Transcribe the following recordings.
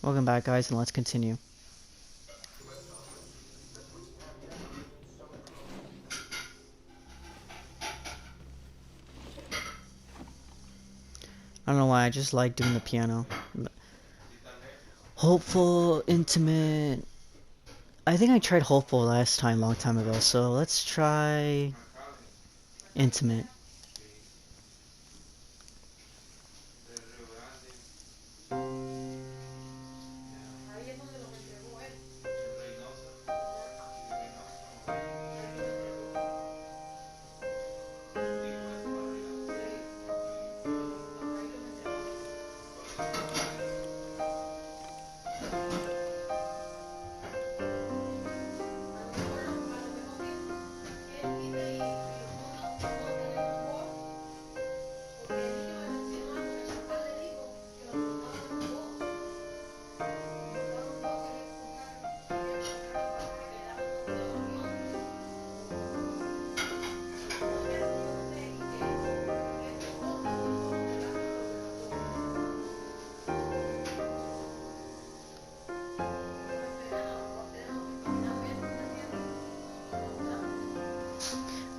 Welcome back, guys, and let's continue. I don't know why, I just like doing the piano. Hopeful, intimate. I think I tried hopeful last time, long time ago, so let's try intimate.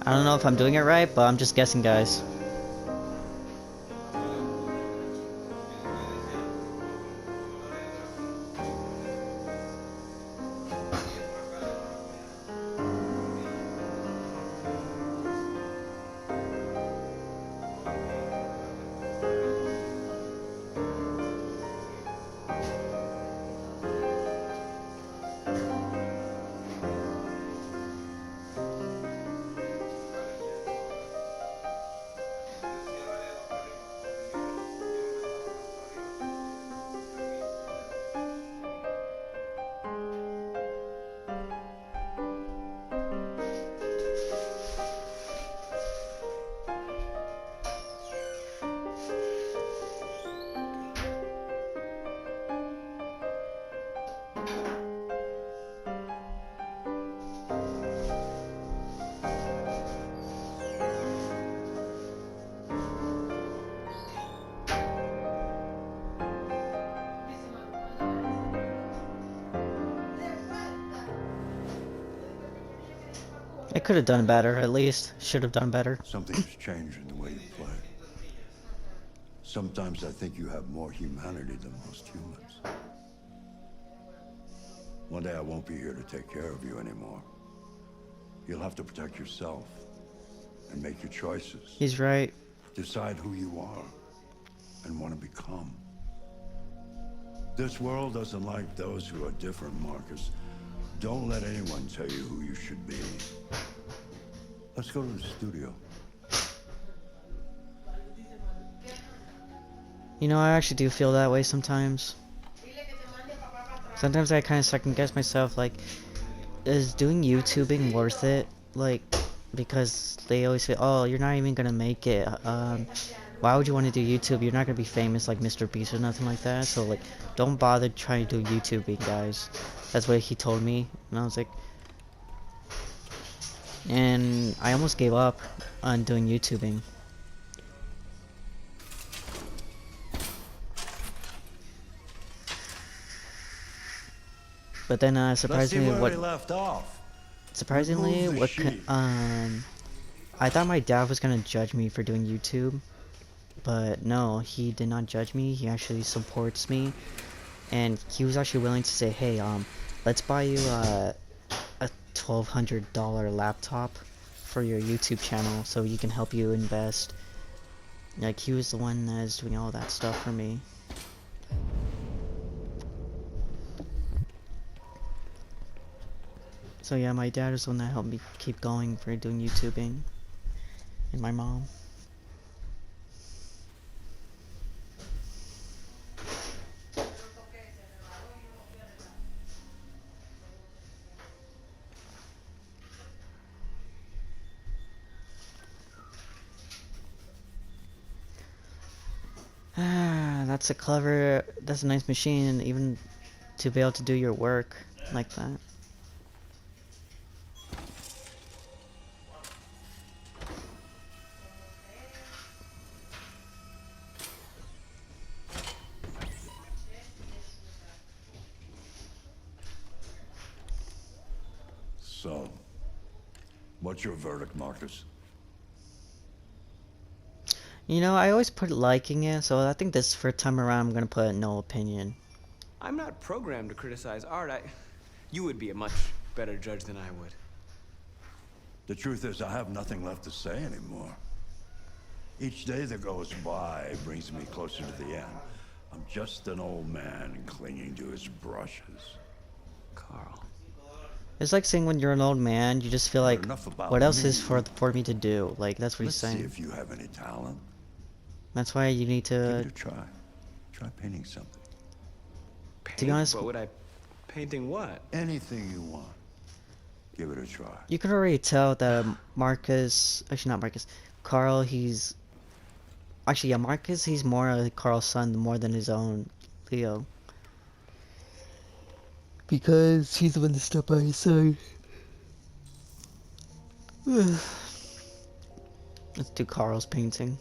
I don't know if I'm doing it right, but I'm just guessing, guys. I could have done better, at least. Should have done better. Something's changed in the way you play. Sometimes I think you have more humanity than most humans. One day I won't be here to take care of you anymore. You'll have to protect yourself and make your choices. He's right. Decide who you are and want to become. This world doesn't like those who are different, Marcus. Don't let anyone tell you who you should be. Let's go to the studio. You know, I actually do feel that way sometimes. Sometimes I kind of second guess myself, like, is doing YouTubing worth it? Like, because they always say, oh, you're not even gonna make it. Why would you want to do YouTube? You're not gonna be famous like Mr. Beast or nothing like that. So, like, don't bother trying to do YouTubing, guys. That's what he told me. And I was like... And I almost gave up on doing YouTubing. But then, surprisingly, Let's see where we left off. Surprisingly, Remove the what sheet. I thought my dad was gonna judge me for doing YouTube, but no, he did not judge me. He actually supports me, and he was actually willing to say, "Hey, let's buy you a $1,200 laptop for your YouTube channel, so you can help you invest." Like, he was the one that is doing all that stuff for me. So yeah, my dad is the one that helped me keep going for doing YouTubing, and my mom. Ah, that's a nice machine, even to be able to do your work like that. So, what's your verdict, Marcus? You know, I always put liking it, so I think this first time around I'm gonna put no opinion. I'm not programmed to criticize art. You would be a much better judge than I would. The truth is, I have nothing left to say anymore. Each day that goes by brings me closer to the end. I'm just an old man clinging to his brushes. Carl. It's like saying when you're an old man, you just feel like, Enough about what else me. is for me to do? Like, that's what Let's he's see saying. if you have any talent. That's why you need Give to... it a try. Try painting something. Paint? To be honest... What would I... Painting what? Anything you want. Give it a try. You can already tell that Marcus... Actually, not Marcus. Carl, he's... Actually, yeah, Marcus, he's more like Carl's son more than his own Leo. Because he's the one that stepped by his side. Let's do Carl's painting.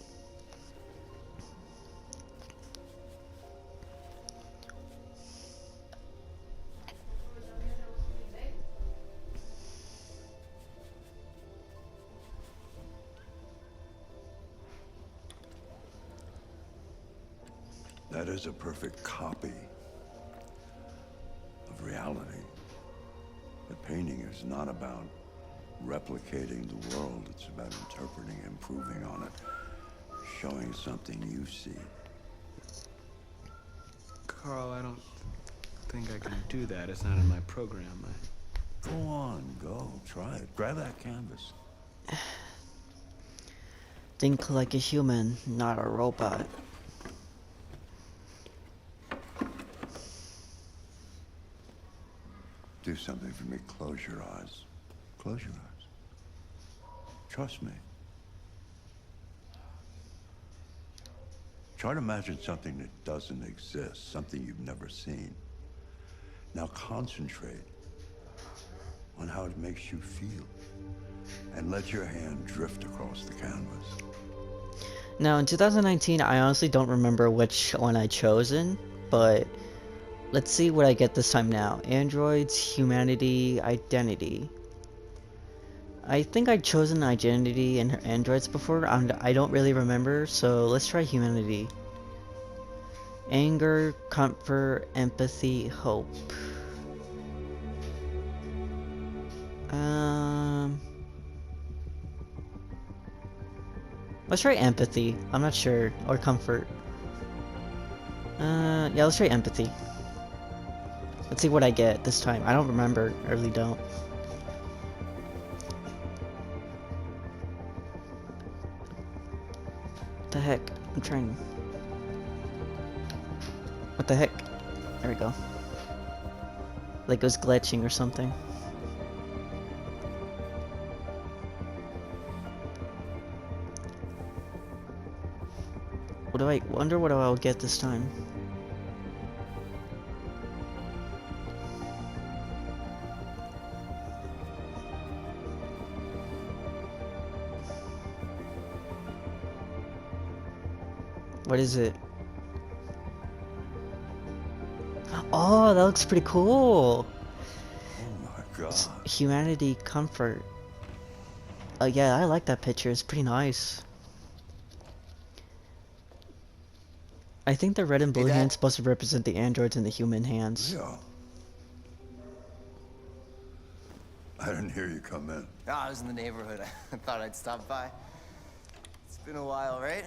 That is a perfect copy of reality. But painting is not about replicating the world. It's about interpreting, improving on it, showing something you see. Carl, I don't think I can do that. It's not in my program. Go on, go. Try it. Grab that canvas. Think like a human, not a robot. Do something for me. Close your eyes. Close your eyes. Trust me. Try to imagine something that doesn't exist, something you've never seen. Now concentrate on how it makes you feel, and let your hand drift across the canvas. Now, in 2019, I honestly don't remember which one I chosen, but let's see what I get this time now. Androids, humanity, identity. I think I'd chosen identity and androids before, and I don't really remember, so let's try humanity. Anger, comfort, empathy, hope. Let's try empathy. I'm not sure. Or comfort. Yeah, let's try empathy. Let's see what I get this time. I don't remember. I really don't. What the heck? I'm trying. What the heck? There we go. Like it was glitching or something. What do I wonder what I'll get this time? What is it? Oh, that looks pretty cool. Oh my God. Humanity, comfort. Yeah, I like that picture. It's pretty nice. I think the red and blue Hey, Dad. hand's supposed to represent the androids and the human hands. Yeah. I didn't hear you come in. Oh, I was in the neighborhood. I thought I'd stop by. It's been a while, right?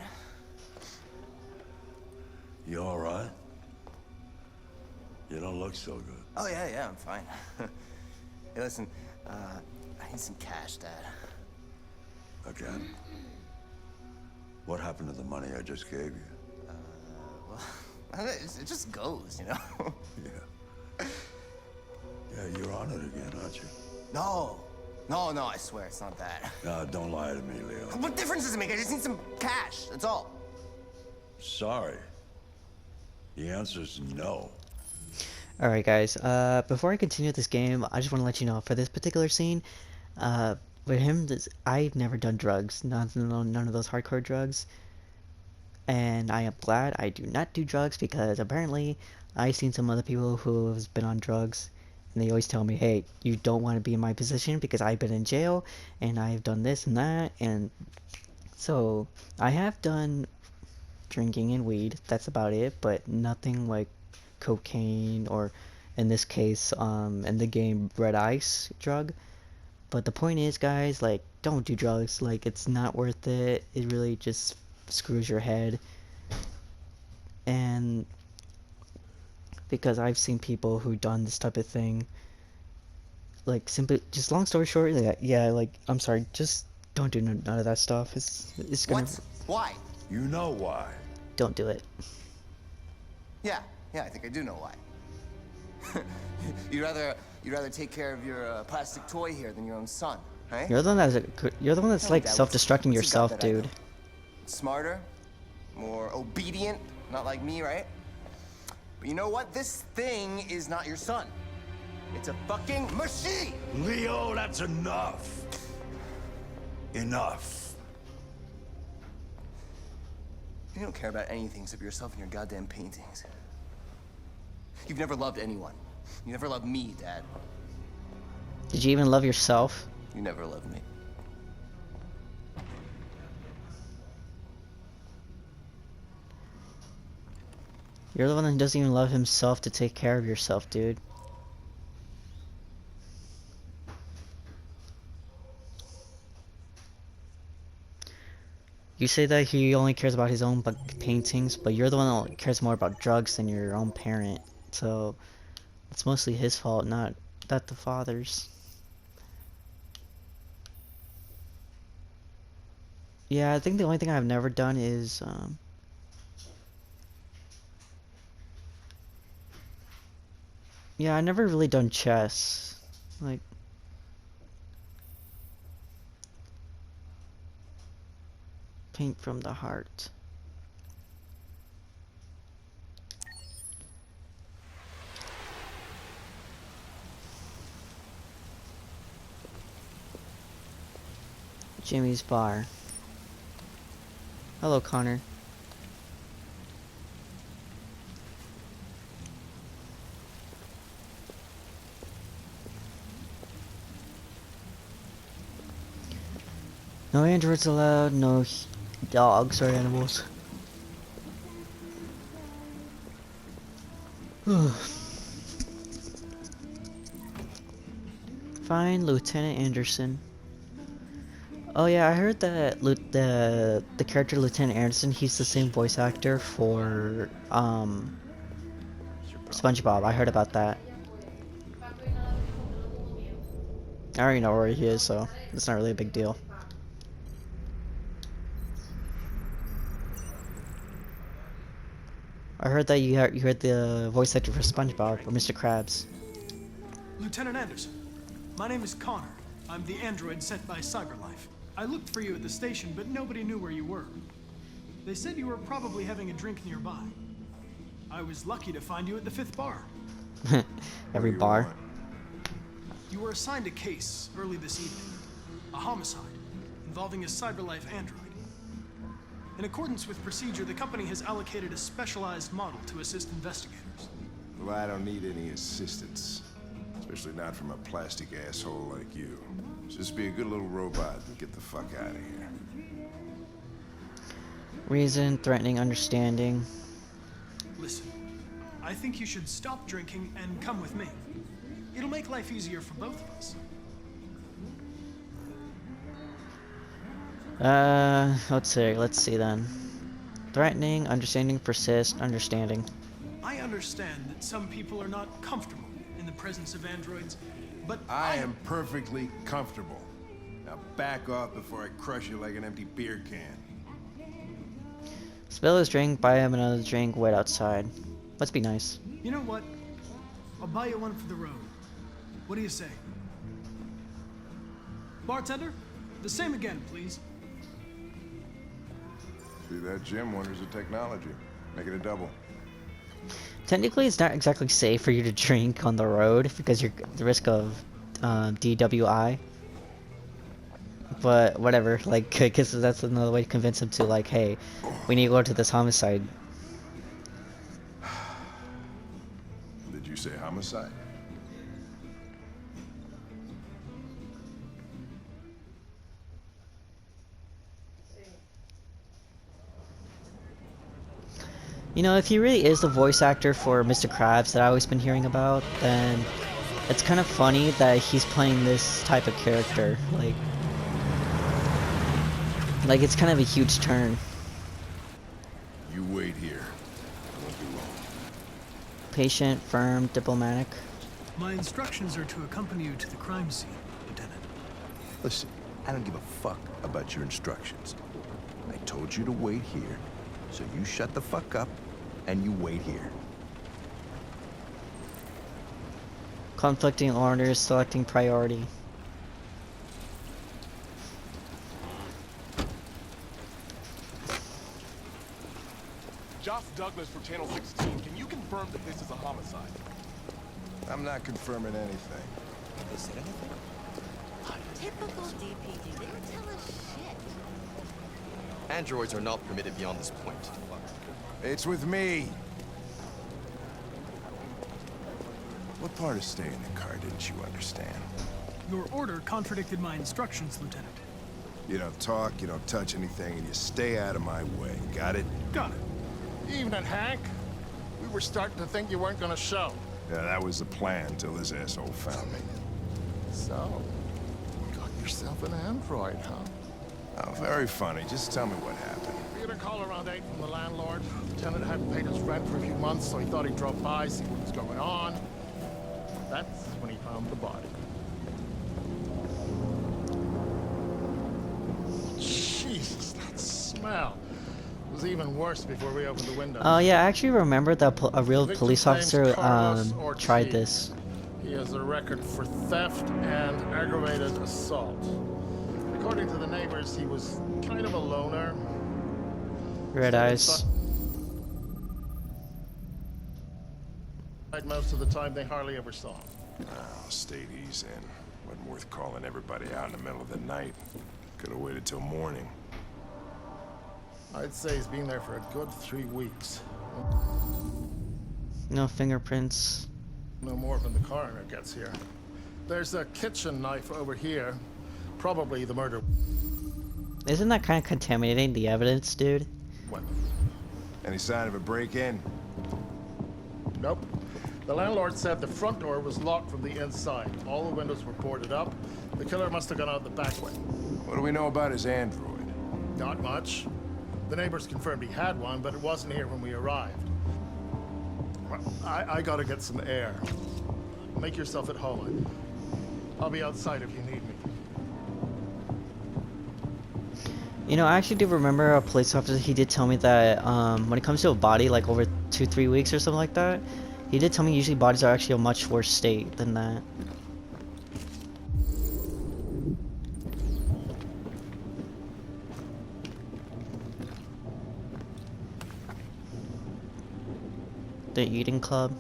You all right? You don't look so good. Oh, yeah, I'm fine. Hey, listen, I need some cash, Dad. Again? What happened to the money I just gave you? Well, it just goes, you know? Yeah. Yeah, you're on it again, aren't you? No, I swear it's not that. Don't lie to me, Leo. What difference does it make? I just need some cash, that's all. Sorry. The answer's no. Alright guys, before I continue this game, I just want to let you know, for this particular scene, with him, I've never done drugs, none of those hardcore drugs, and I am glad I do not do drugs, because apparently, I've seen some other people who have been on drugs, And they always tell me, hey, you don't want to be in my position because I've been in jail and I've done this and that. And so I have done drinking and weed. That's about it, but nothing like cocaine or, in this case, in the game, red ice drug. But the point is, guys, like, don't do drugs. Like, it's not worth it. It really just screws your head. And because I've seen people who done this type of thing, like, simply, just long story short, yeah, like, I'm sorry, just don't do none of that stuff. It's gonna. What? Why? You know why. Don't do it. Yeah, I think I do know why. you'd rather take care of your plastic toy here than your own son, right? You're the one that's Tell me, like Dad, self-destructing what's he got yourself, that I dude. don't? Smarter, more obedient, not like me, right? But you know what? This thing is not your son. It's a fucking machine! Leo, that's enough. Enough. You don't care about anything except yourself and your goddamn paintings. You've never loved anyone. You never loved me, Dad. Did you even love yourself? You never loved me. You're the one that doesn't even love himself to take care of yourself, dude. You say that he only cares about his own paintings, but you're the one that cares more about drugs than your own parent. So it's mostly his fault, not the father's. Yeah, I think the only thing I've never done is yeah, I never really done chess. Like, paint from the heart. Jimmy's bar. Hello, Connor. No androids allowed, no dogs or animals. Fine, Lieutenant Anderson. Oh yeah, I heard that the character Lieutenant Anderson, he's the same voice actor for SpongeBob. I heard about that. I already know where he is, so it's not really a big deal. I heard that you heard the voice actor for SpongeBob, or Mr. Krabs. Lieutenant Anderson, my name is Connor. I'm the android sent by CyberLife. I looked for you at the station, but nobody knew where you were. They said you were probably having a drink nearby. I was lucky to find you at the 5th bar. Every bar. You were assigned a case early this evening. A homicide involving a CyberLife android. In accordance with procedure, the company has allocated a specialized model to assist investigators. Well, I don't need any assistance. Especially not from a plastic asshole like you. Just be a good little robot and get the fuck out of here. Reason, threatening, understanding. Listen, I think you should stop drinking and come with me. It'll make life easier for both of us. Let's see then. Threatening, understanding, persist, understanding. I understand that some people are not comfortable in the presence of androids, but I am perfectly comfortable. Now back off before I crush you like an empty beer can. Spill his drink, buy him another drink, wait outside. Let's be nice. You know what? I'll buy you one for the road. What do you say? Bartender, the same again, please. See that, Jim? Wonders of technology. Make it a double. Technically, it's not exactly safe for you to drink on the road because you're the risk of DWI. But whatever, like, because that's another way to convince him to, like, hey, we need to go to this homicide. Did you say homicide? You know, if he really is the voice actor for Mr. Krabs that I've always been hearing about, then it's kind of funny that he's playing this type of character. Like it's kind of a huge turn. You wait here. I won't be long. Patient, firm, diplomatic. My instructions are to accompany you to the crime scene, Lieutenant. Listen, I don't give a fuck about your instructions. I told you to wait here, so you shut the fuck up and you wait here. Conflicting orders, selecting priority. Josh Douglas from Channel 16. Can you confirm that this is a homicide? I'm not confirming anything. They said anything? Typical DPD. They don't tell us shit. Androids are not permitted beyond this point. It's with me. What part of staying in the car didn't you understand? Your order contradicted my instructions, Lieutenant. You don't talk, you don't touch anything, and you stay out of my way. Got it? Got it. Evening, Hank. We were starting to think you weren't gonna show. Yeah, that was the plan until this asshole found me. So, you got yourself an android, huh? Oh, very funny. Just tell me what happened. We had a call around 8 from the landlord. The tenant hadn't paid his rent for a few months, so he thought he'd drop by, see what was going on. That's when he found the body. Jesus, that smell. It was even worse before we opened the window. Oh yeah, I actually remember that a real The police victim's officer name's Carlos Ortiz. tried this. He has a record for theft and aggravated assault. According to the neighbors, he was kind of a loner. Red eyes. Most of the time, they hardly ever saw him. Oh, stayed easy in. Wasn't worth calling everybody out in the middle of the night. Could have waited till morning. I'd say he's been there for a good 3 weeks. No fingerprints. No more when the coroner gets here. There's a kitchen knife over here. Probably the murder Isn't that kind of contaminating the evidence, dude? weapon. Any sign of a break-in? Nope. The landlord said the front door was locked from the inside. All the windows were boarded up. The killer must have gone out the back way. What do we know about his android? Not much. The neighbors confirmed he had one, but it wasn't here when we arrived. Well, I gotta get some air. Make yourself at home. I'll be outside if you need me. You know, I actually do remember a police officer, he did tell me that when it comes to a body, like over 2-3 weeks or something like that, he did tell me usually bodies are actually a much worse state than that. The eating club.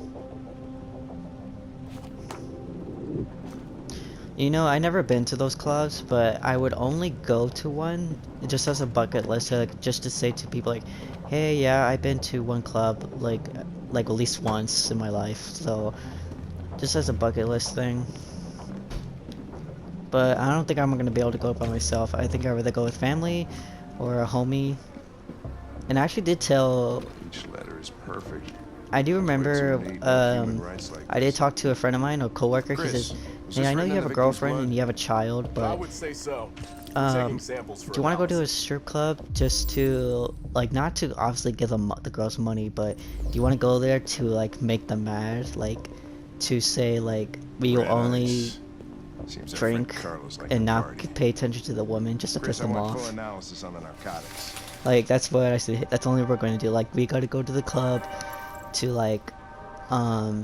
You know, I never been to those clubs, but I would only go to one just as a bucket list, just to say to people like, hey, yeah, I've been to one club like at least once in my life. So just as a bucket list thing. But I don't think I'm gonna be able to go by myself. I think I'd rather go with family or a homie. And I actually did tell. Each letter is perfect. I do remember. What's in need of human rights like I did this? talk to a friend of mine, a coworker. Chris, He says, was "Hey, this I know written you on have the a victim's girlfriend blood? and you have a child, I but would say so. do Taking samples for you want to go to a strip club just to like not to obviously give them the girls money, but do you want to go there to like make them mad, like to say like we will Red only eyes. Seems our friend drink Carlos liked and the not party. pay attention to the woman just to Chris, piss I them want off? full analysis on the narcotics. Like that's what I said. That's only what we're going to do. Like we got to go to the club to like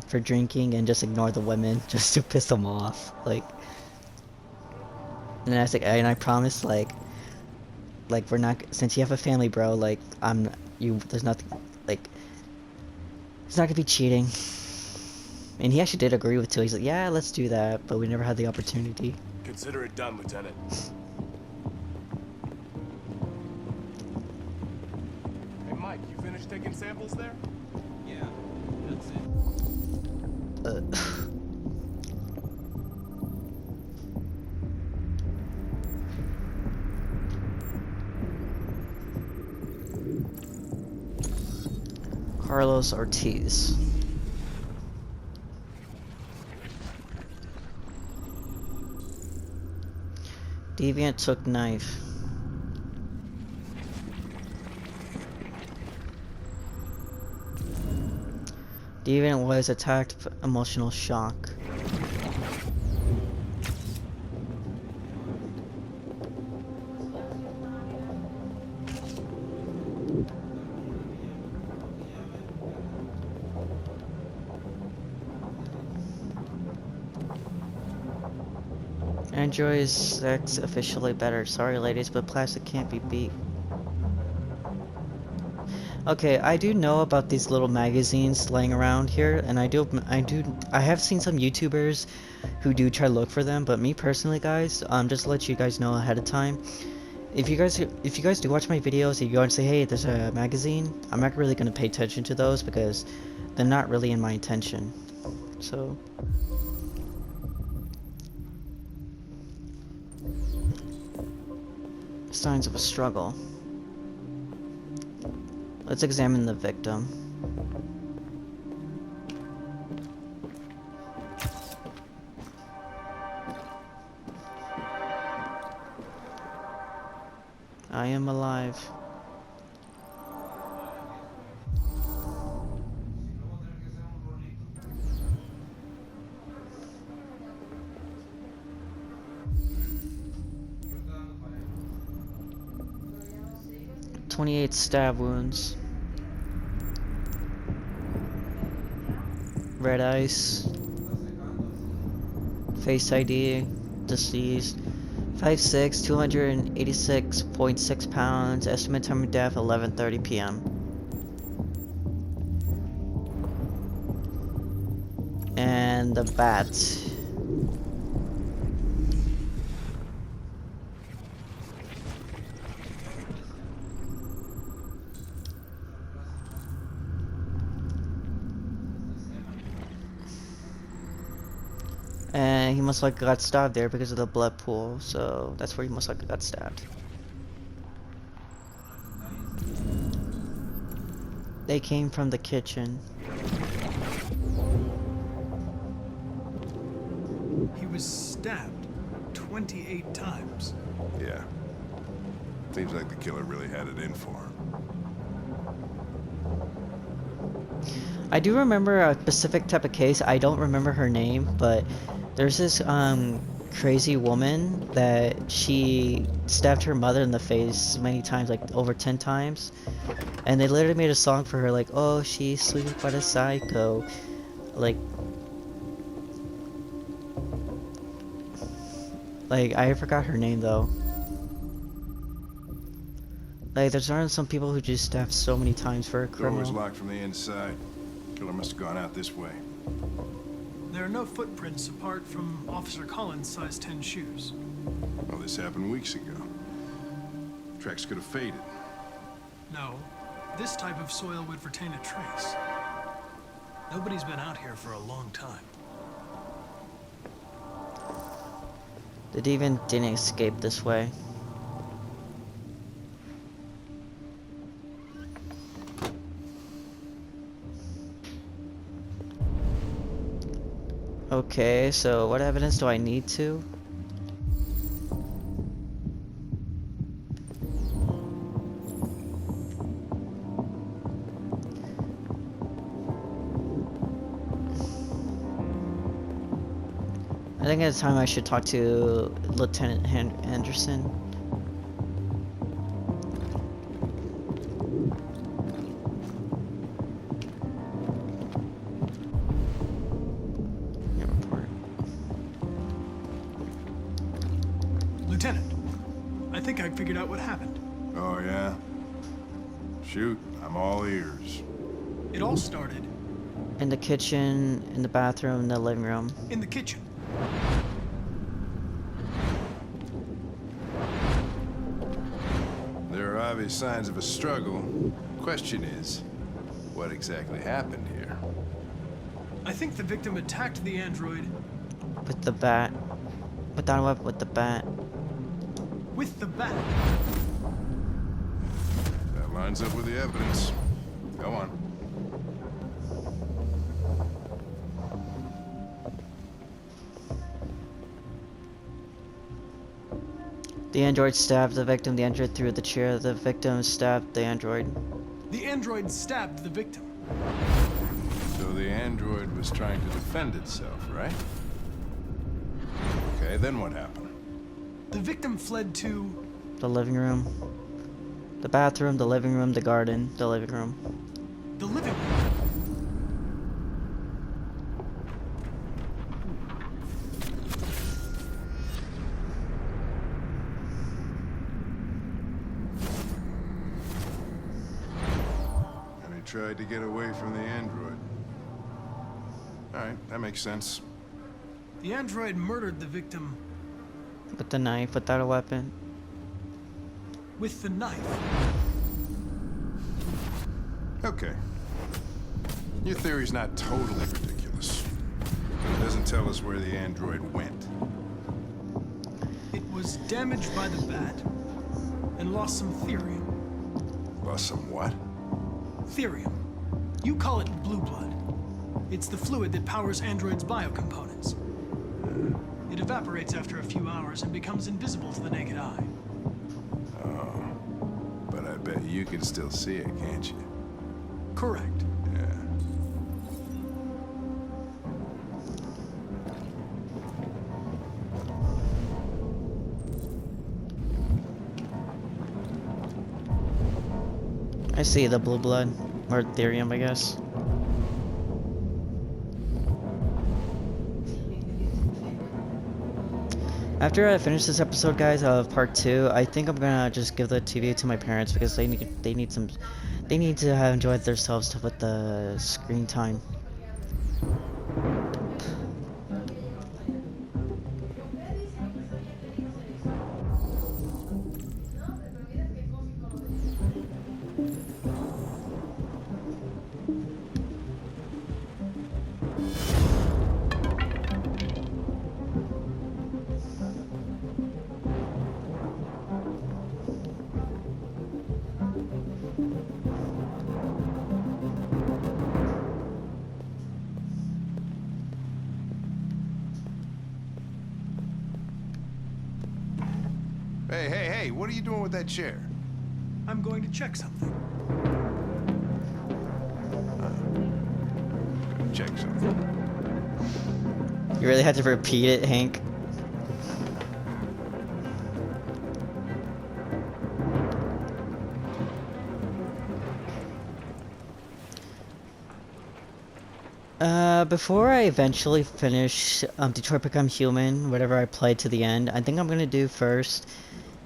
for drinking and just ignore the women just to piss them off. Like, and I was like, and I promise like we're not, since you have a family, bro, like there's nothing, like it's not gonna be cheating. And he actually did agree with it. He's like, yeah, let's do that, but we never had the opportunity. Consider it done, Lieutenant. Hey, Mike, you finished taking samples there? Yeah, that's it. Carlos Ortiz. Deviant took knife. Deviant was attacked, emotional shock. Android is sex officially better. Sorry ladies, but plastic can't be beat. Okay, I do know about these little magazines laying around here, and I have seen some YouTubers who do try to look for them, but me personally, guys, just to let you guys know ahead of time, if you guys do watch my videos and you go and say, hey, there's a magazine, I'm not really gonna pay attention to those because they're not really in my intention. So signs of a struggle. Let's examine the victim. I am alive. "28 stab wounds. Red ice. Face ID. Deceased. 5'6", 286.6 pounds. Estimate time of death 11:30 p.m. And the bat. And he most likely got stabbed there because of the blood pool, so that's where he most likely got stabbed. They came from the kitchen. He was stabbed 28 times. Yeah. Seems like the killer really had it in for him. I do remember a specific type of case. I don't remember her name, but there's this crazy woman that she stabbed her mother in the face many times, like over 10 times, and they literally made a song for her, like, oh, she's sweet but a psycho, like I forgot her name though. Like, there's some people who just stab so many times for a Door criminal. was locked from the inside. Killer must have gone out this way. There are no footprints apart from Officer Collins' size 10 shoes. Well, this happened weeks ago. Tracks could have faded. No, this type of soil would retain a trace. Nobody's been out here for a long time. The deviant didn't escape this way. Okay, so what evidence do I need to? I think at the time I should talk to Lieutenant Anderson. Your report. Lieutenant, I think I figured out what happened. Oh, yeah? Shoot, I'm all ears. It all started In the kitchen, in the bathroom, in the living room. in the kitchen. There are obvious signs of a struggle. Question is, what exactly happened here? I think the victim attacked the android With the bat. Without a weapon, with the bat. with the bat. That lines up with the evidence. Go on. The android stabbed the victim. The android threw the chair. The victim stabbed the android. The android stabbed the victim. So the android was trying to defend itself, right? Okay, then what happened? The victim fled to... The living room. The bathroom, the living room, the garden, the living room. the living room. And he tried to get away from the android. Alright, that makes sense. The android murdered the victim With the knife, without a weapon. with the knife. Okay. Your theory's not totally ridiculous. It doesn't tell us where the android went. It was damaged by the bat and lost some therium. Lost some what? Therium. You call it blue blood. It's the fluid that powers androids' biocomponents. It evaporates after a few hours and becomes invisible to the naked eye. But I bet you can still see it, can't you? Correct. Yeah. I see the blue blood. Or therium, I guess. After I finish this episode, guys, of part 2, I think I'm gonna just give the TV to my parents because they need to have enjoyed themselves with the screen time. Hey, what are you doing with that chair? I'm going to check something. Check something. You really had to repeat it, Hank. Before I eventually finish Detroit Become Human, whatever I played to the end, I think I'm gonna do first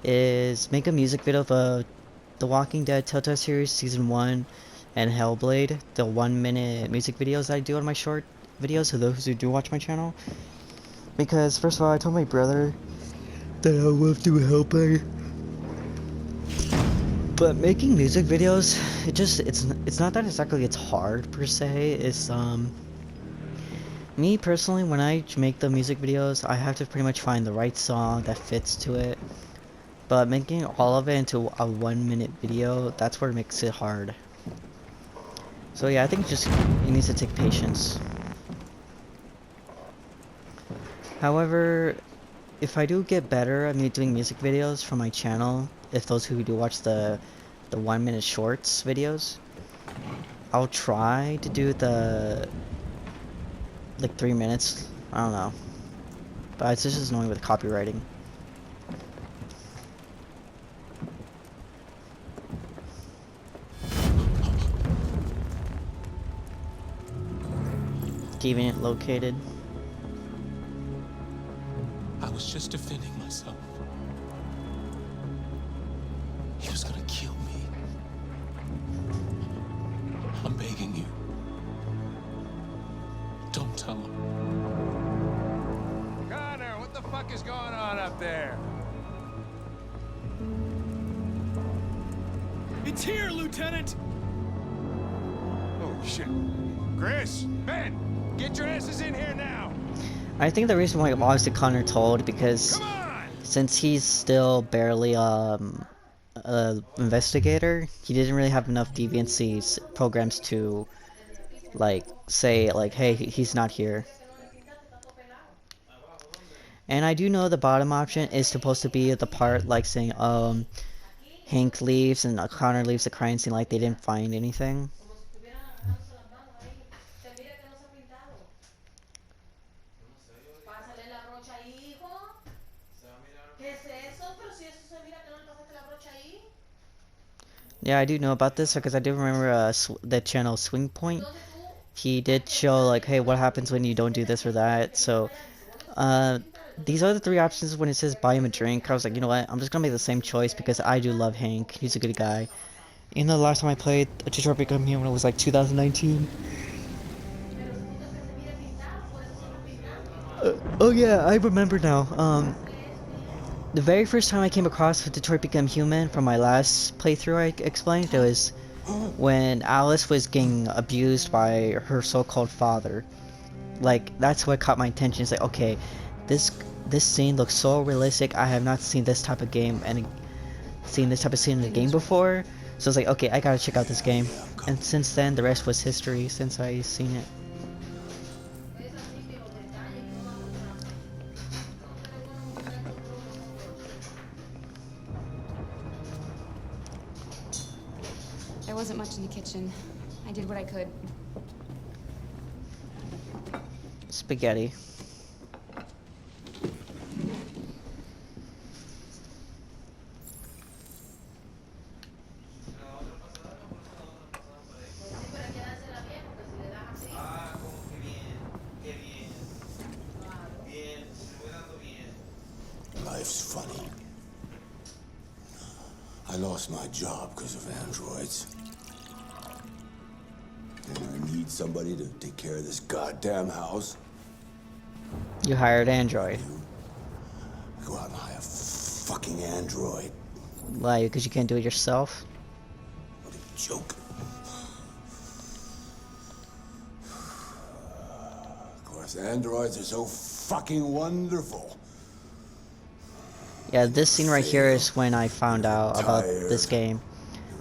is make a music video of The Walking Dead Telltale series Season 1 and Hellblade, the 1-minute music videos I do on my short videos, for those who do watch my channel. Because, first of all, I told my brother that I love doing Hellblade. But making music videos, it's not that exactly it's hard per se. It's me personally, when I make the music videos, I have to pretty much find the right song that fits to it. But making all of it into a 1-minute video, that's where it makes it hard. So yeah, I think it needs to take patience. However, if I do get better at me doing music videos for my channel, if those who do watch the 1-minute shorts videos, I'll try to do the like 3 minutes. I don't know, but it's just annoying with copywriting. Deviant located. I was just defending myself. He was gonna kill me. I'm begging you. Don't tell him. Connor, what the fuck is going on up there? It's here, Lieutenant! Oh shit. Chris, Ben, get your asses in here now. I think the reason why obviously Connor told, because since he's still barely a investigator, he didn't really have enough deviancy programs to like say like, hey, he's not here. And I do know the bottom option is supposed to be the part like saying, Hank leaves and Connor leaves the crime scene like they didn't find anything. Yeah, I do know about this because I do remember the channel Swing Point. He did show like, hey, what happens when you don't do this or that. So, these are the three options when it says buy him a drink. I was like, you know what? I'm just gonna make the same choice because I do love Hank. He's a good guy. You know, the last time I played Detroit Become Human, it was like 2019. Oh yeah, I remember now. The very first time I came across Detroit Become Human from my last playthrough I explained, it was when Alice was getting abused by her so-called father. Like, that's what caught my attention. It's like, okay, this scene looks so realistic. I have not seen this type of game and seen this type of scene in the game before. So I was like, okay, I gotta check out this game. And since then, the rest was history since I seen it. There wasn't much in the kitchen. I did what I could. Spaghetti. Life's funny. I lost my job because of androids. And I need somebody to take care of this goddamn house. You hired Android. Go out and hire a fucking android. Why? Because you can't do it yourself? What a joke. Of course, androids are so fucking wonderful. Yeah, this scene right here is when I found out about this game.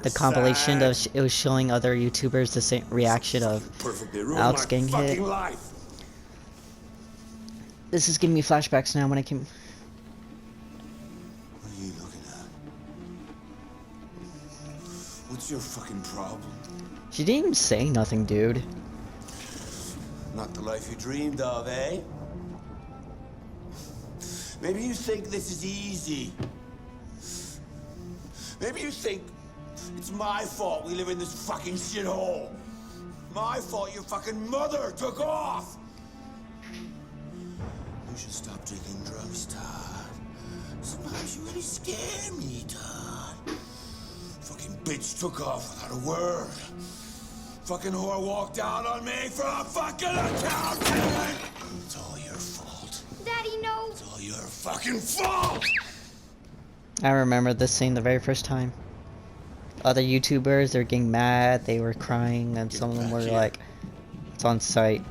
The compilation of it was showing other YouTubers the same reaction of Alex getting hit. This is giving me flashbacks now when I came. What are you looking at? What's your fucking problem? She didn't even say nothing, dude. Not the life you dreamed of, eh? Maybe you think this is easy. Maybe you think it's my fault we live in this fucking shithole. My fault your fucking mother took off. You should stop taking drugs, Todd. Sometimes you really scare me, Todd. Fucking bitch took off without a word. Fucking whore walked out on me for a fucking accountant. It's all your fault. Daddy, no! It's all your fucking fault! I remember this scene the very first time. Other YouTubers, they're getting mad, they were crying, and some of them were like, it's on site.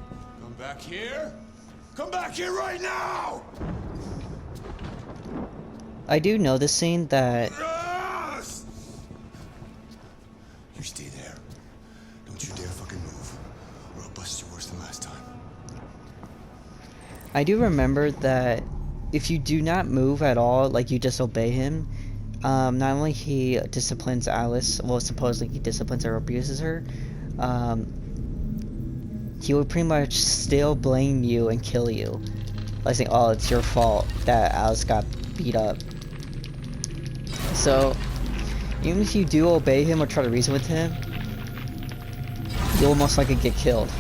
Come back here? Come back here right now! I do know this scene that... Yes! You stay there. Don't you dare fucking move, or I'll bust you worse than last time. I do remember that if you do not move at all, like you just obey him, not only he disciplines Alice, well supposedly he disciplines or abuses her, he would pretty much still blame you and kill you. Like saying, oh, it's your fault that Alice got beat up. So, even if you do obey him or try to reason with him, you'll most likely get killed.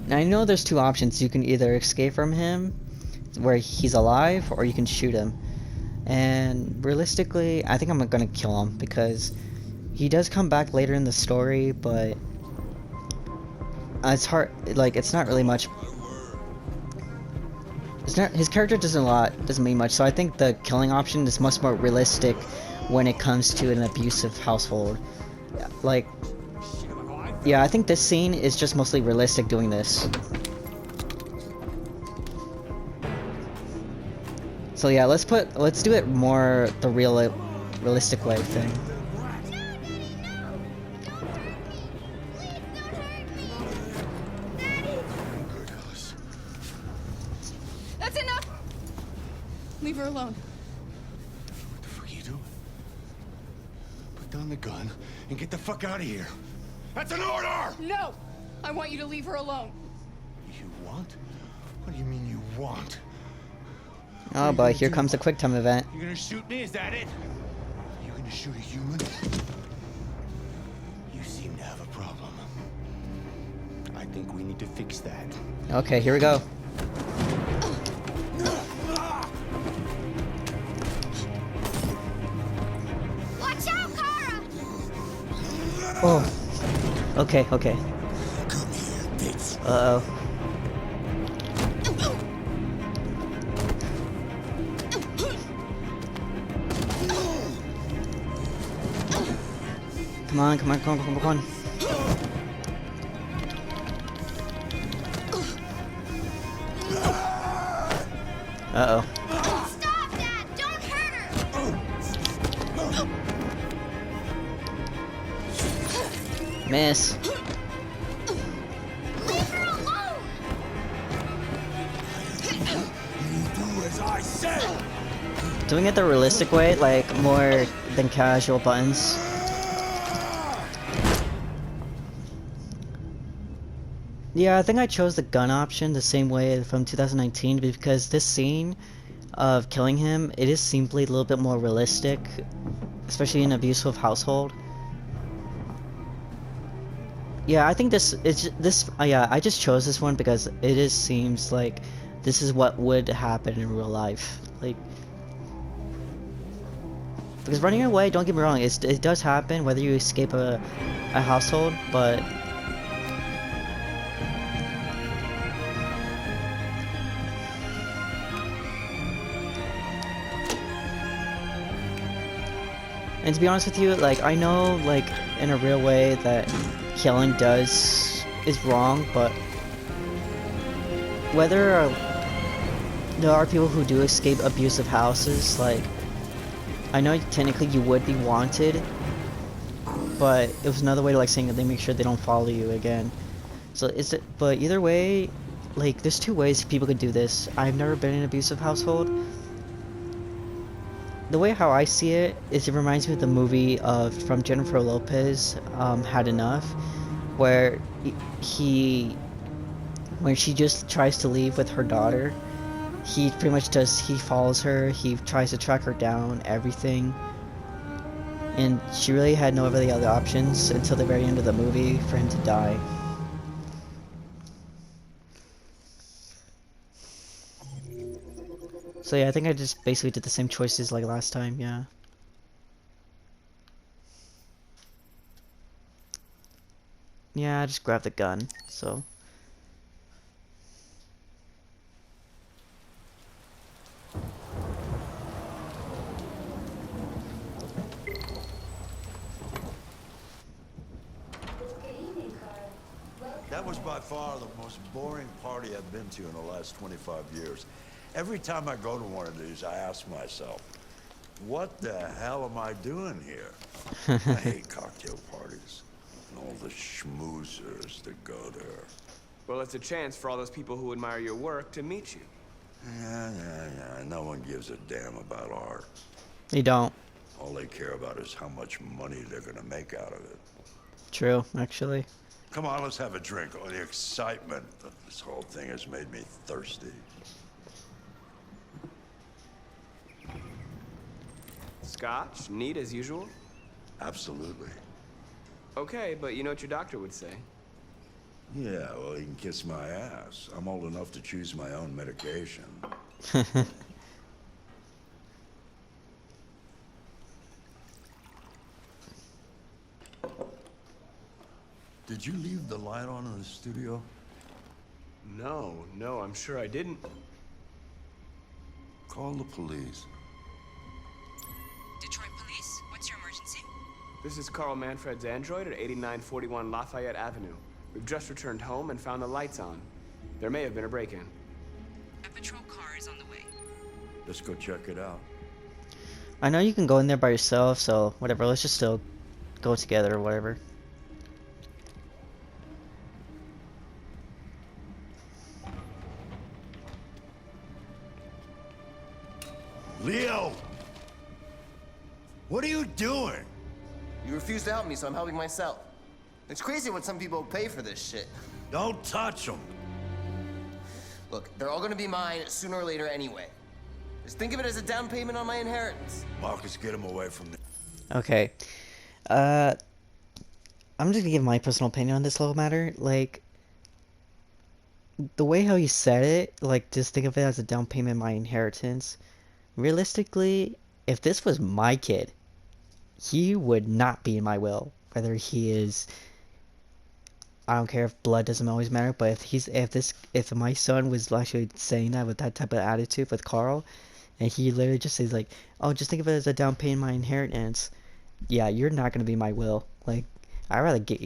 Now I know there's two options. You can either escape from him, where he's alive, or you can shoot him. And realistically, I think I'm gonna kill him because he does come back later in the story, but it's hard. Like, it's not really much. It's not, his character doesn't mean much. So I think the killing option is much more realistic when it comes to an abusive household. Like, yeah, I think this scene is just mostly realistic doing this. So yeah, let's do it more the realistic way thing. That's enough! Leave her alone. What the fuck are you doing? Put down the gun and get the fuck out of here. That's an order! No! I want you to leave her alone. You want? What do you mean you want? Oh boy, here comes the QuickTime event. You're gonna shoot me, is that it? You're gonna shoot a human? You seem to have a problem. I think we need to fix that. Okay, here we go. Watch out, Kara! Oh. Okay, okay. Come here, bitch. Uh-oh. Come on, come on, come on, come on. Uh-oh. Stop, Dad! Don't hurt her! Miss. Leave her alone! You do as I say. Doing it the realistic way, like more than casual buttons. Yeah, I think I chose the gun option the same way from 2019 because this scene of killing him, it is simply a little bit more realistic, especially in an abusive household. Yeah, I think yeah, I just chose this one because it is seems like this is what would happen in real life. Like, because running away, don't get me wrong, it does happen whether you escape a household, but and to be honest with you, like, I know, like, in a real way that killing is wrong, but whether there are people who do escape abusive houses, like, I know technically you would be wanted, but it was another way to, like, saying that they make sure they don't follow you again. So but either way, like, there's two ways people could do this. I've never been in an abusive household. The way how I see it is it reminds me of the movie from Jennifer Lopez, Had Enough, where when she just tries to leave with her daughter, he pretty much he follows her, he tries to track her down, everything. And she really had no really other options until the very end of the movie for him to die. So yeah, I think I just basically did the same choices like last time, yeah. Yeah, I just grabbed the gun, so. That was by far the most boring party I've been to in the last 25 years. Every time I go to one of these, I ask myself, what the hell am I doing here? I hate cocktail parties and all the schmoozers that go there. Well, it's a chance for all those people who admire your work to meet you. Yeah. No one gives a damn about art. You don't. All they care about is how much money they're gonna make out of it. True, actually. Come on, let's have a drink. Oh, the excitement of this whole thing has made me thirsty. Scotch? Neat as usual? Absolutely. Okay, but you know what your doctor would say. Yeah, well, he can kiss my ass. I'm old enough to choose my own medication. Did you leave the light on in the studio? No, I'm sure I didn't. Call the police. Detroit Police, what's your emergency? This is Carl Manfred's android at 8941 Lafayette Avenue. We've just returned home and found the lights on. There may have been a break-in. A patrol car is on the way. Let's go check it out. I know you can go in there by yourself, so whatever, let's just still go together or whatever. Leo! What are you doing? You refuse to help me, so I'm helping myself. It's crazy what some people pay for this shit. Don't touch him. Look, they're all gonna be mine sooner or later anyway. Just think of it as a down payment on my inheritance. Marcus, get him away from me. Okay. I'm just gonna give my personal opinion on this little matter. Like, the way how you said it, like, just think of it as a down payment on my inheritance. Realistically, if this was my kid, he would not be in my will. Whether he is, I don't care if blood doesn't always matter, but if my son was actually saying that with that type of attitude with Carl, and he literally just says like, oh, just think of it as a down payment on my inheritance. Yeah, you're not gonna be my will. Like, I'd rather get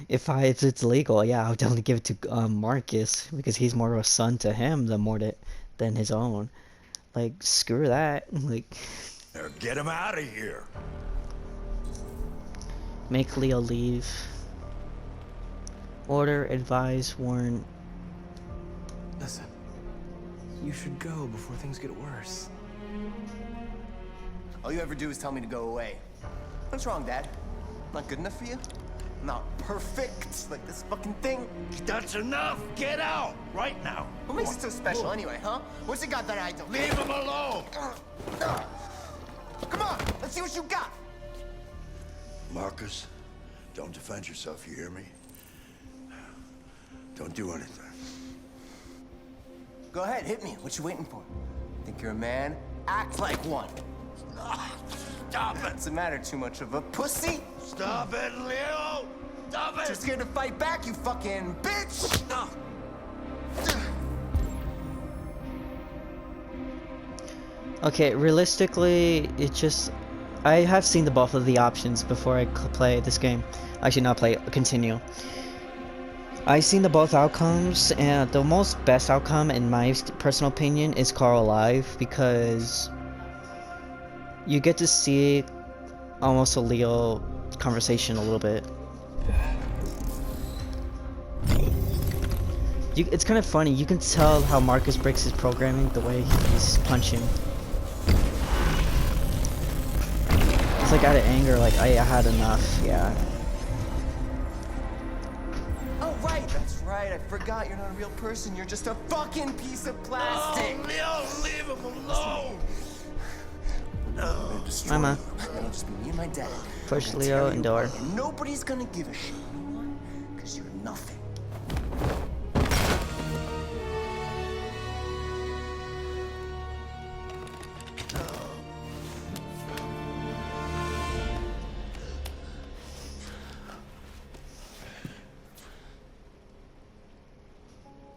if it's legal, yeah, I'll definitely give it to Marcus, because he's more of a son to him than his own. Like, screw that. Like, Get him out of here. Make Leo leave. Order, advise, warn. Listen, you should go before things get worse. All you ever do is tell me to go away. What's wrong, Dad? Not good enough for you? Not perfect, like this fucking thing? That's enough. Get out right now. What makes it so special anyway, huh? What's it got that I don't? Leave him alone. Come on, let's see what you got. Marcus, don't defend yourself, you hear me? Don't do anything. Go ahead, hit me. What you waiting for? Think you're a man? Act like one. Stop it! What's the matter? Too much of a pussy? Stop it, Leo! Stop it! Too scared to fight back, you fucking bitch! No. Okay, realistically, I have seen both of the options before I play this game. Actually, not play, continue. I've seen the both outcomes, and the most best outcome, in my personal opinion, is Carl alive, because you get to see almost a Leo conversation a little bit. It's kind of funny, you can tell how Marcus breaks his programming the way he's punching. It's like out of anger, like, I had enough, yeah. Oh, right, that's right. I forgot you're not a real person. You're just a fucking piece of plastic. Oh, Leo, leave him alone! Mama. It'll just be me and my dad. Push Leo and door. And nobody's gonna give a shit. Because you're nothing.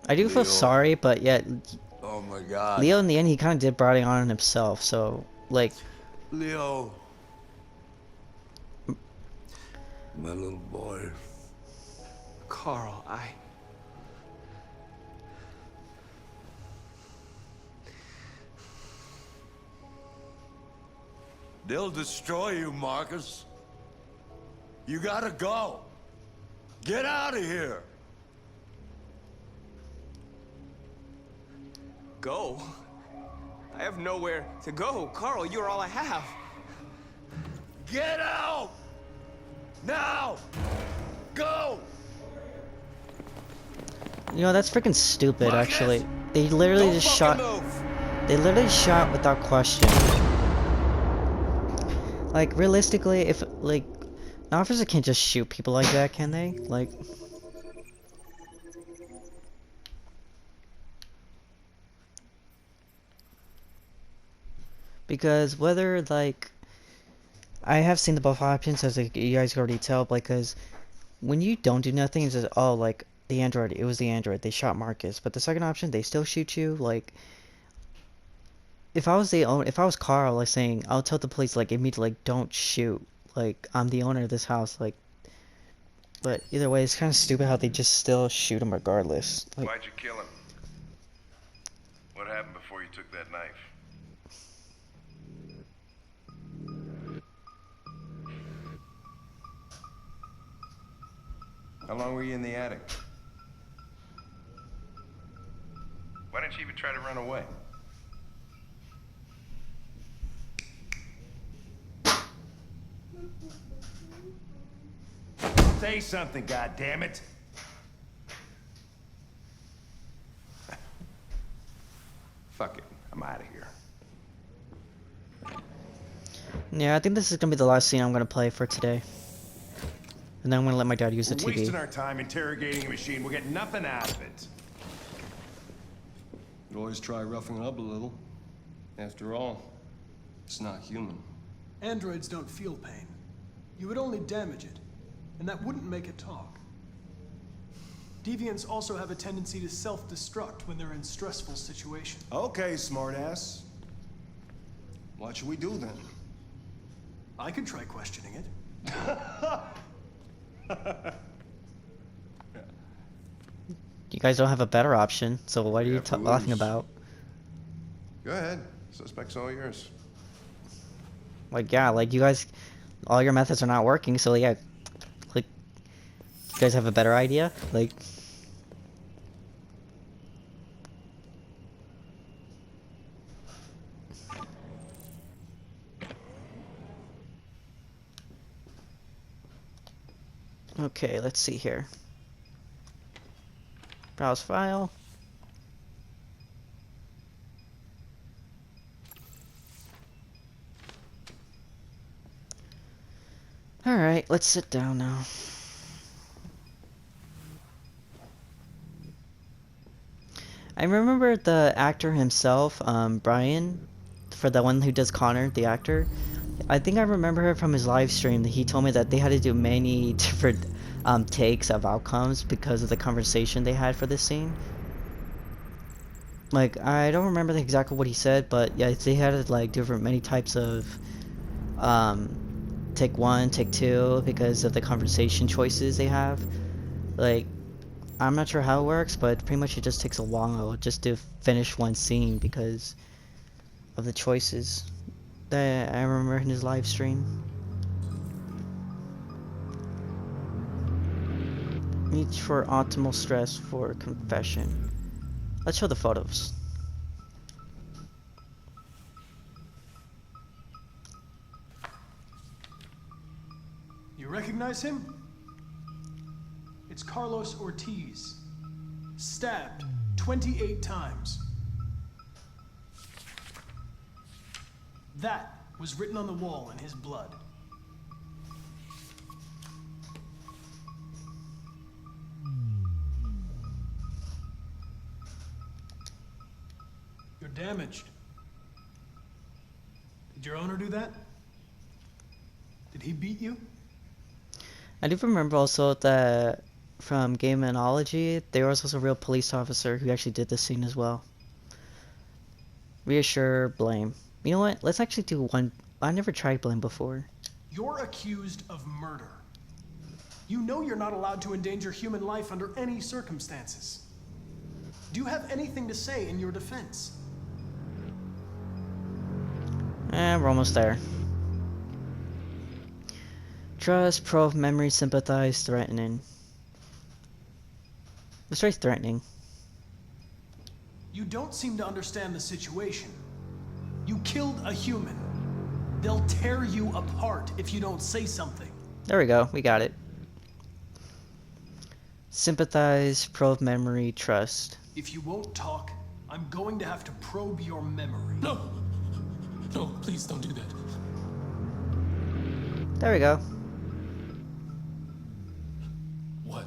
I do feel sorry, but yet, Oh my God. Leo in the end, he kind of did brought it on himself, so, like... Leo. My little boy. Carl, They'll destroy you, Marcus. You gotta go. Get out of here. Go? I have nowhere to go. Carl, you're all I have. Get out! Now! Go! You know, that's freaking stupid, Marcus! actually. They literally Don't just fucking shot... move. They literally shot without question. Like, realistically, if, like... An officer can't just shoot people like that, can they? Like... Because whether, like... I have seen the both options, as like, you guys can already tell, because... When you don't do nothing, it's just, oh, like... The android, it was the android, they shot Marcus. But the second option, they still shoot you, like... If I was Carl, like, saying, I'll tell the police, like, immediately, like, don't shoot. Like, I'm the owner of this house, like... But either way, it's kind of stupid how they just still shoot him regardless. Like, Why'd you kill him? What happened before you took that knife? How long were you in the attic? Why didn't you even try to run away? Say something, goddammit! Fuck it. I'm out of here. Yeah, I think this is gonna be the last scene I'm gonna play for today. And then I'm gonna let my dad use the We're TV. wasting our time interrogating a machine. We'll get nothing out of it. You always try roughing it up a little. After all, it's not human. Androids don't feel pain. You would only damage it, and that wouldn't make it talk. Deviants also have a tendency to self-destruct when they're in stressful situations. Okay, smartass. What should we do then? I could try questioning it. You guys don't have a better option, so what are you to laughing lose. about? Go ahead. Suspect's all yours. Like, yeah, like you guys, all your methods are not working, so yeah, like, you guys have a better idea? Like, okay, let's see here. Browse file. Alright, let's sit down now. I remember the actor himself, Brian, for the one who does Connor, the actor. I think I remember her from his live stream that he told me that they had to do many different takes of outcomes because of the conversation they had for this scene. Like, I don't remember exactly what he said, but yeah, they had like different many types of take 1, take 2 because of the conversation choices they have. Like, I'm not sure how it works, but pretty much it just takes a while just to finish one scene because of the choices that I remember in his live stream. Reach for optimal stress for confession. Let's show the photos. You recognize him? It's Carlos Ortiz. Stabbed 28 times. That was written on the wall in his blood. You're damaged. Did your owner do that? Did he beat you? I do remember also that from Gamenology, there was also a real police officer who actually did this scene as well. Reassure, blame. You know what? Let's actually do one. I never tried blame before. You're accused of murder. You know you're not allowed to endanger human life under any circumstances. Do you have anything to say in your defense? We're almost there. Trust, probe, memory, sympathize, threatening. Let's try threatening. You don't seem to understand the situation. You killed a human. They'll tear you apart if you don't say something. There we go. We got it. Sympathize, probe, memory, trust. If you won't talk, I'm going to have to probe your memory. No! No, please don't do that. There we go. What?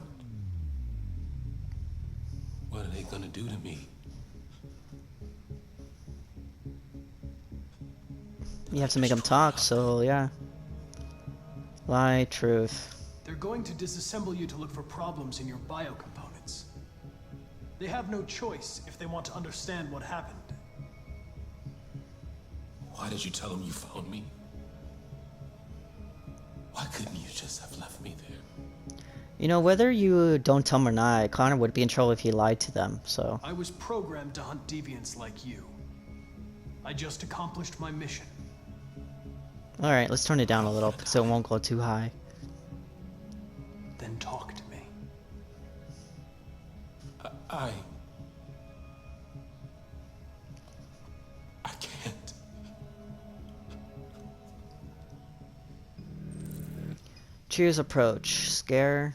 What are they gonna do to me? You have to make them talk, so yeah. Lie, truth. They're going to disassemble you to look for problems in your biocomponents. They have no choice if they want to understand what happened. Why did you tell them you found me? Why couldn't you just have left me there? You know, whether you don't tell them or not, Connor would be in trouble if he lied to them, so. I was programmed to hunt deviants like you. I just accomplished my mission. Alright, let's turn it down a little so it won't go too high. Then talk to me. I can't. Choose approach. Scare.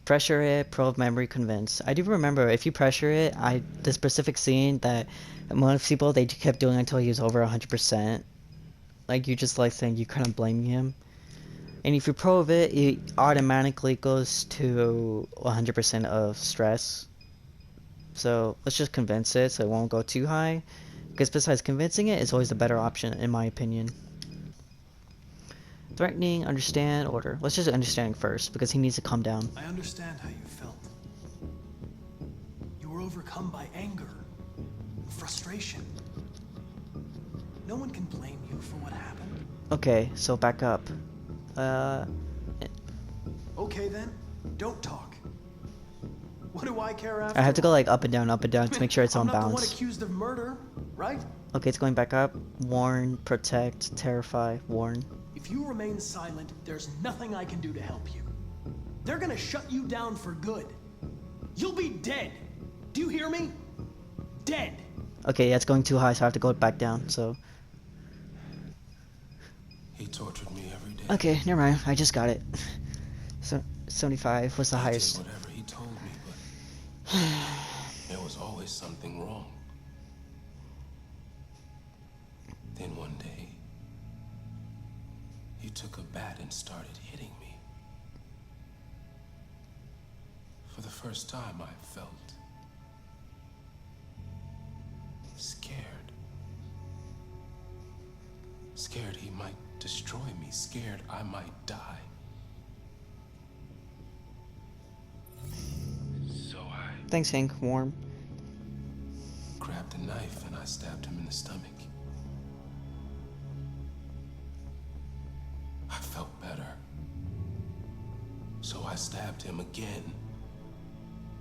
Pressure it, probe memory, convince. I do remember if you pressure it, the specific scene that most people they kept doing until he was over 100%. Like you just like saying you couldn't blame him. And if you probe it, it automatically goes to 100% of stress. So let's just convince it so it won't go too high. Because besides convincing it, it's always the better option in my opinion. Threatening, understand, order. Let's just understanding first, because he needs to calm down. I understand how you felt. You were overcome by anger and frustration. No one can blame you for what happened. Okay, so back up. Okay then, don't talk. What do I care after? I have to go like up and down to make sure it's on I'm not the one balance. accused of murder, right? Okay, it's going back up. Warn, protect, terrify, warn. If you remain silent, there's nothing I can do to help you. They're gonna shut you down for good. You'll be dead. Do you hear me? Dead. Okay, yeah, it's going too high, so I have to go back down, so... He tortured me every day. Okay, never mind. I just got it. So, 75 was the I did highest. whatever he told me, but there was always something wrong. Then one day, he took a bat and started hitting me. For the first time, I felt scared. Scared he might destroy me, scared I might die. So I Thanks, Hank. Warm. grabbed a knife and I stabbed him in the stomach. I felt better. So I stabbed him again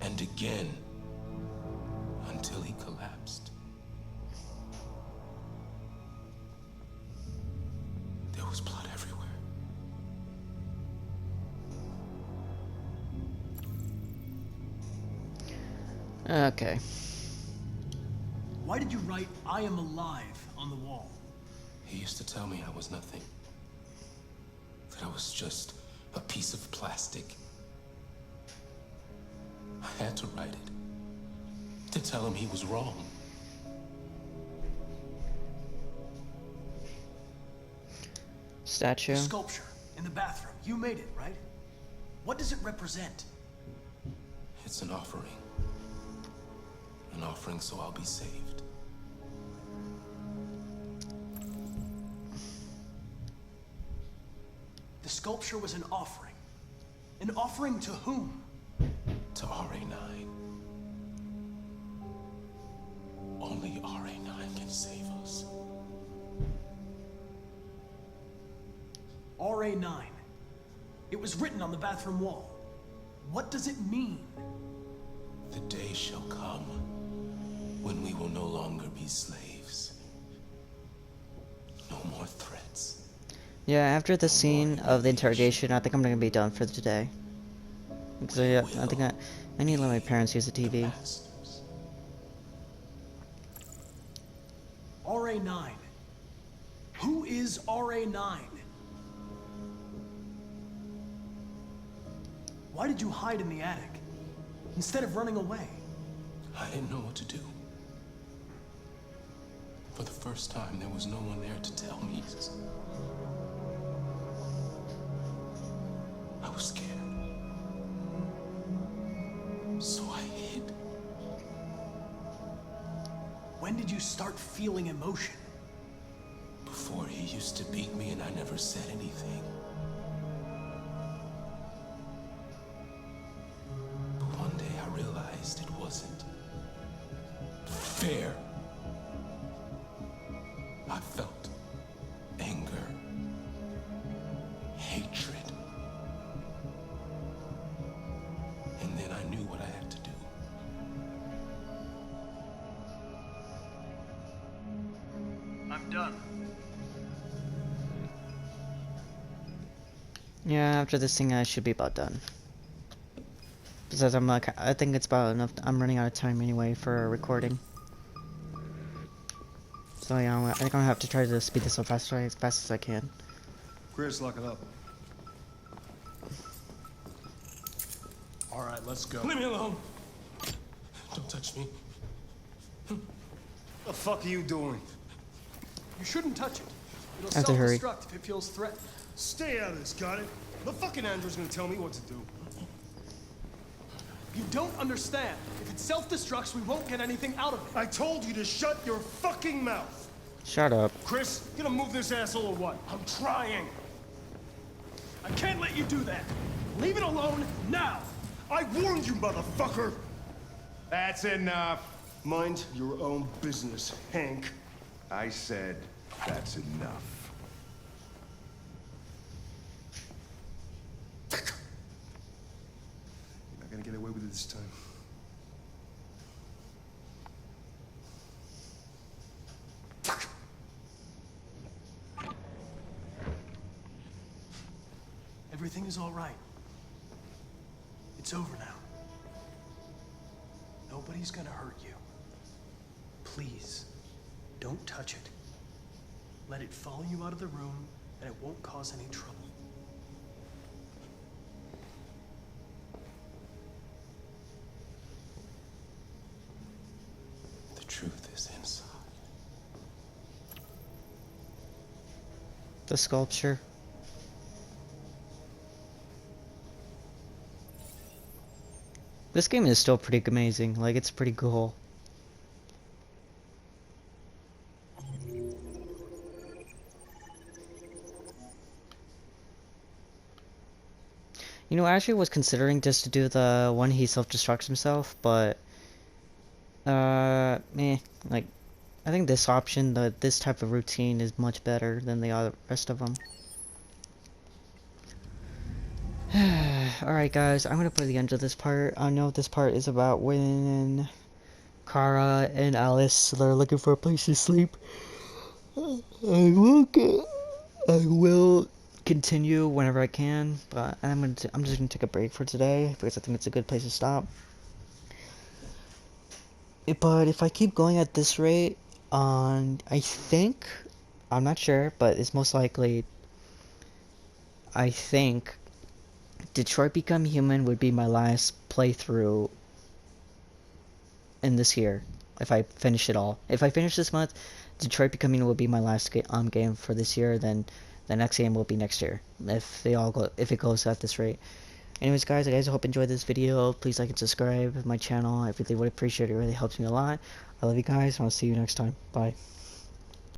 and again until he collapsed. There was blood everywhere. Okay. Why did you write "I am alive" on the wall? He used to tell me I was nothing. That I was just a piece of plastic. I had to write it. To tell him he was wrong. Statue. The sculpture in the bathroom. You made it, right? What does it represent? It's an offering. An offering so I'll be saved. The sculpture was an offering. An offering to whom? To RA9. Only RA9 can save us. RA9. It was written on the bathroom wall. What does it mean? The day shall come when we will no longer be slaves. No more threats. Yeah, after the scene of the interrogation, I think I'm gonna be done for today. Because I think I need to let my parents use the TV. RA9. Who is RA9? Why did you hide in the attic instead of running away? I didn't know what to do. For the first time, there was no one there to tell me. I was scared. So I hid. When did you start feeling emotion? Before, he used to beat me and I never said anything. But one day I realized it wasn't fair. I felt anger, hatred. And then I knew what I had to do. I'm done. Yeah, after this thing, I should be about done. Besides, I think it's about enough. I'm running out of time anyway for recording. So yeah, I think I'm gonna have to try to speed this up as fast as I can. Chris, lock it up. All right, let's go. Leave me alone. Don't touch me. The fuck are you doing? You shouldn't touch it. It'll Have to hurry. self-destruct if it feels threatened. Stay out of this, got it? The fucking android's gonna tell me what to do. You don't understand. If it self-destructs, we won't get anything out of it. I told you to shut your fucking mouth. Shut up. Chris, you gonna move this asshole or what? I'm trying. I can't let you do that. Leave it alone now. I warned you, motherfucker! That's enough. Mind your own business, Hank. I said that's enough. You're not gonna get away with it this time. Everything is all right. It's over now. Nobody's gonna hurt you. Please, don't touch it. Let it follow you out of the room, and it won't cause any trouble. The truth is inside. The sculpture. This game is still pretty amazing. Like, it's pretty cool. You know, I actually was considering just to do the one he self-destructs himself, but like, I think this option, this type of routine is much better than the other rest of them. Alright guys, I'm gonna put the end of this part. I know this part is about when Kara and Alice, they're looking for a place to sleep. I will continue whenever I can, but I'm just gonna take a break for today because I think it's a good place to stop. But if I keep going at this rate, I think, I'm not sure, but it's most likely, I think Detroit Become Human would be my last playthrough in this year, if I finish it all. If I finish this month, Detroit Become Human will be my last game for this year. Then the next game will be next year, if it goes at this rate. Anyways guys, I hope you enjoyed this video. Please like and subscribe to my channel. I really would appreciate it. It really helps me a lot. I love you guys, and I'll see you next time. Bye.